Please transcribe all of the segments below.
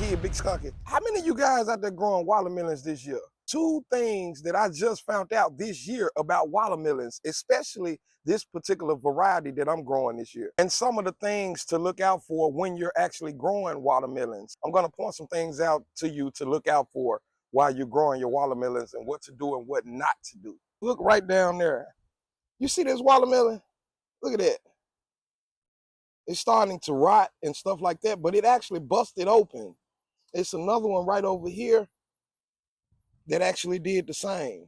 kid, Big Skunky. How many of you guys out there growing watermelons this year? Two things that I just found out this year about watermelons, especially this particular variety that I'm growing this year. And some of the things to look out for when you're actually growing watermelons. I'm gonna point some things out to you to look out for while you're growing your watermelons and what to do and what not to do. Look right down there. You see this watermelon? Look at that. It's starting to rot and stuff like that, but it actually busted open. It's another one right over here that actually did the same.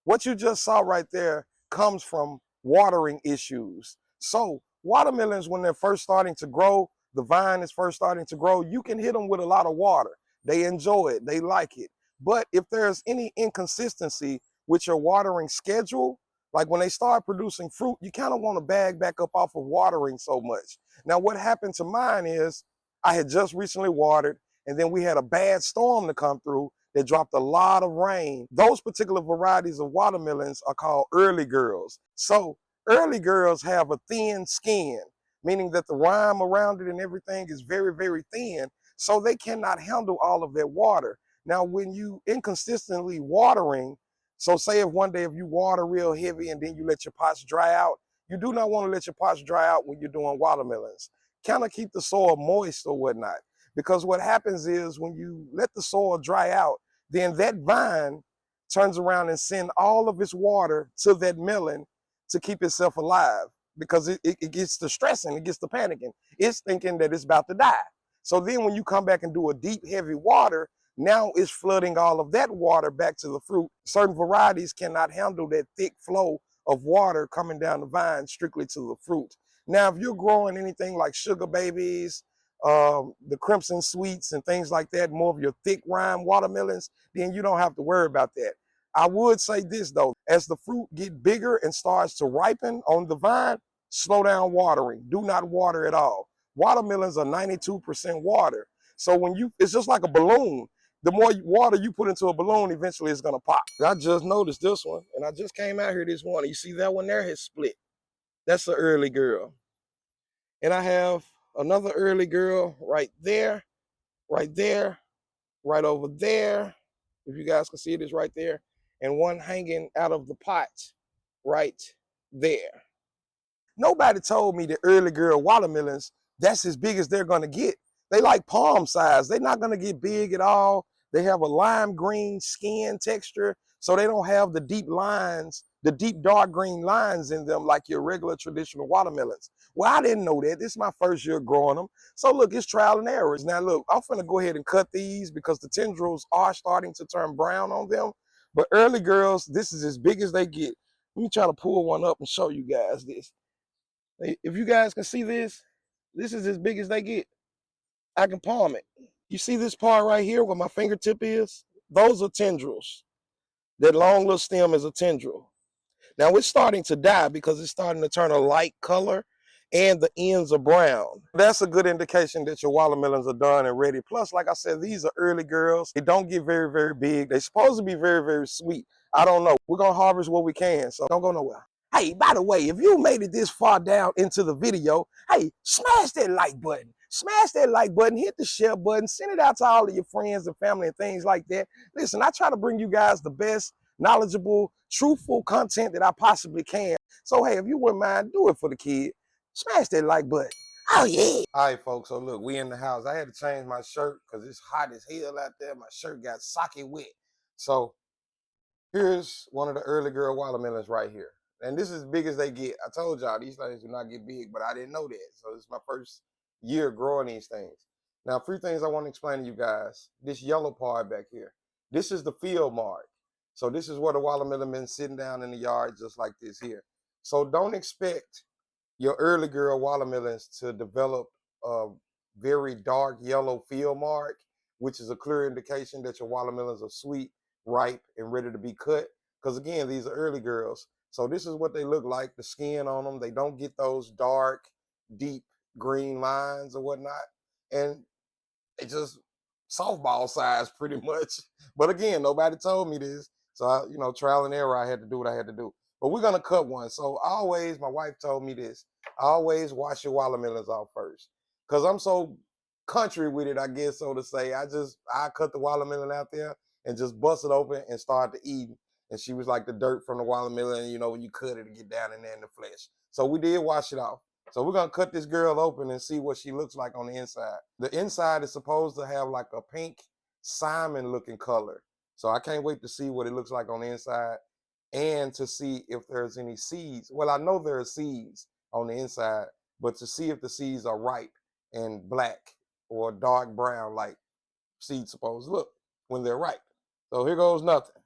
What you just saw right there comes from watering issues. So watermelons, when they're first starting to grow, the vine is first starting to grow, you can hit them with a lot of water. They enjoy it, they like it. But if there's any inconsistency with your watering schedule, like when they start producing fruit, you kind of want to bag back up off of watering so much. Now, what happened to mine is I had just recently watered, and then we had a bad storm to come through that dropped a lot of rain. Those particular varieties of watermelons are called early girls. So early girls have a thin skin, meaning that the rind around it and everything is very, very thin, so they cannot handle all of that water. Now, when you inconsistently watering, so say if one day if you water real heavy and then you let your pots dry out, you do not want to let your pots dry out when you're doing watermelons. Kind of keep the soil moist or whatnot. Because what happens is when you let the soil dry out, then that vine turns around and send all of its water to that melon to keep itself alive, because it gets to stressing, it gets to panicking. It's thinking that it's about to die. So then when you come back and do a deep, heavy water, now it's flooding all of that water back to the fruit. Certain varieties cannot handle that thick flow of water coming down the vine strictly to the fruit. Now, if you're growing anything like sugar babies, the crimson sweets and things like that, more of your thick rind watermelons, then you don't have to worry about that. I would say this though, as the fruit get bigger and starts to ripen on the vine, slow down watering. Do not water at all. Watermelons are 92% water. So it's just like a balloon. The more water you put into a balloon, eventually it's gonna pop. I just noticed this one, and I just came out here this morning. You see that one there has split. That's the early girl. And I have another early girl right there, right there, right over there. If you guys can see it, it's right there. And one hanging out of the pot right there. Nobody told me the early girl watermelons, that's as big as they're gonna get. They like palm size. They're not gonna get big at all. They have a lime green skin texture, so they don't have the deep lines, the deep dark green lines in them like your regular traditional watermelons. Well, I didn't know that. This is my first year growing them. So look, it's trial and errors. Now look, I'm gonna go ahead and cut these because the tendrils are starting to turn brown on them. But early girls, this is as big as they get. Let me try to pull one up and show you guys this. If you guys can see this, this is as big as they get. I can palm it. You see this part right here where my fingertip is? Those are tendrils. That long little stem is a tendril. Now it's starting to die because it's starting to turn a light color and the ends are brown. That's a good indication that your watermelons are done and ready. Plus, like I said, these are early girls. They don't get very, very big. They're supposed to be very, very sweet. I don't know. We're going to harvest what we can, so don't go nowhere. Hey, by the way, if you made it this far down into the video, hey, smash that like button. Smash that like button, hit the share button, send it out to all of your friends and family and things like that. Listen, I try to bring you guys the best, knowledgeable, truthful content that I possibly can. So, hey, if you wouldn't mind, do it for the kid. Smash that like button. Oh, yeah. All right, folks, so look, we in the house. I had to change my shirt because it's hot as hell out there. My shirt got socky wet. So, here's one of the early girl watermelons right here. And this is as big as they get. I told y'all these things do not get big, but I didn't know that. So this is my first year growing these things. Now, 3 things I want to explain to you guys. This yellow part back here, this is the field mark. So this is where the watermelon been sitting down in the yard just like this here. So don't expect your early girl watermelons to develop a very dark yellow field mark, which is a clear indication that your watermelons are sweet, ripe, and ready to be cut. Because again, these are early girls. So this is what they look like, the skin on them. They don't get those dark, deep green lines or whatnot. And they just softball size pretty much. But again, nobody told me this. So, trial and error, I had to do what I had to do. But we're going to cut one. So my wife told me this, always wash your watermelons off first. Because I'm so country with it, I guess, so to say. I cut the watermelon out there and just bust it open and start to eat. And she was like the dirt from the watermelon, you know, when you cut it to get down in there in the flesh. So we did wash it off. So we're gonna cut this girl open and see what she looks like on the inside. The inside is supposed to have like a pink Simon looking color. So I can't wait to see what it looks like on the inside and to see if there's any seeds. Well, I know there are seeds on the inside, but to see if the seeds are ripe and black or dark brown like seeds supposed to look when they're ripe. So here goes nothing.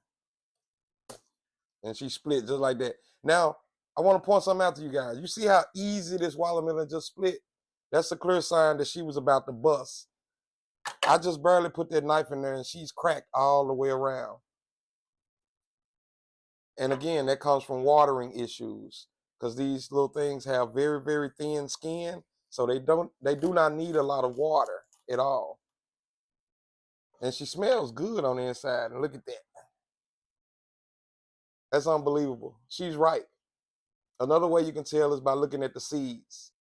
And she split just like that. Now, I want to point something out to you guys. You see how easy this watermelon just split? That's a clear sign that she was about to bust. I just barely put that knife in there and she's cracked all the way around. And again, that comes from watering issues because these little things have very, very thin skin. So they do not need a lot of water at all. And she smells good on the inside. And look at that. That's unbelievable. She's right. Another way you can tell is by looking at the seeds.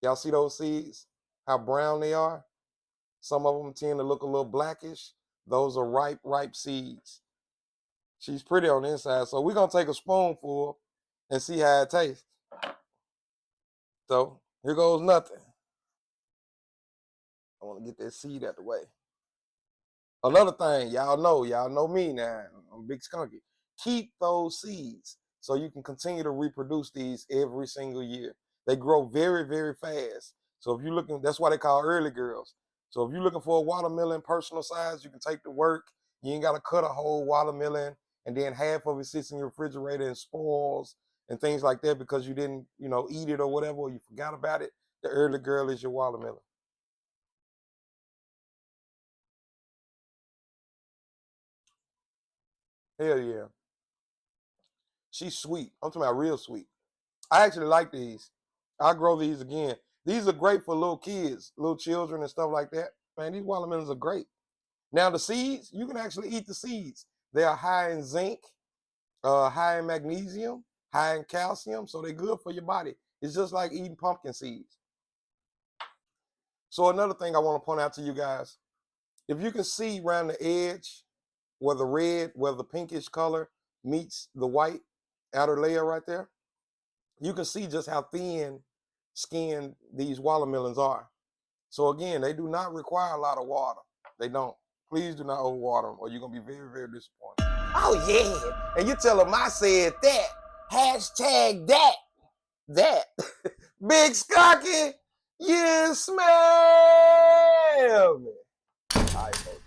Y'all see those seeds? How brown they are? Some of them tend to look a little blackish. Those are ripe seeds. She's pretty on the inside. So we're going to take a spoonful and see how it tastes. So here goes nothing. I want to get that seed out the way. Another thing, y'all know me now. I'm Big Skunky. Keep those seeds so you can continue to reproduce these every single year. They grow very, very fast. So if you're looking, that's why they call early girls. So if you're looking for a watermelon personal size, you can take the work. You ain't got to cut a whole watermelon and then half of it sits in your refrigerator and spoils and things like that because you didn't, eat it or whatever, or you forgot about it. The early girl is your watermelon. Hell yeah. She's sweet. I'm talking about real sweet. I actually like these. I'll grow these again. These are great for little kids, little children and stuff like that. Man, these watermelons are great. Now the seeds, you can actually eat the seeds. They are high in zinc, high in magnesium, high in calcium, so they're good for your body. It's just like eating pumpkin seeds. So another thing I want to point out to you guys, if you can see around the edge where the pinkish color meets the white outer layer right there, you can see just how thin skinned these watermelons are. So again, they do not require a lot of water. They don't. Please do not overwater them or you're going to be very, very disappointed. Oh yeah, and you tell them I said that. Hashtag that. That. Big Skunky, you smell me. All right, folks.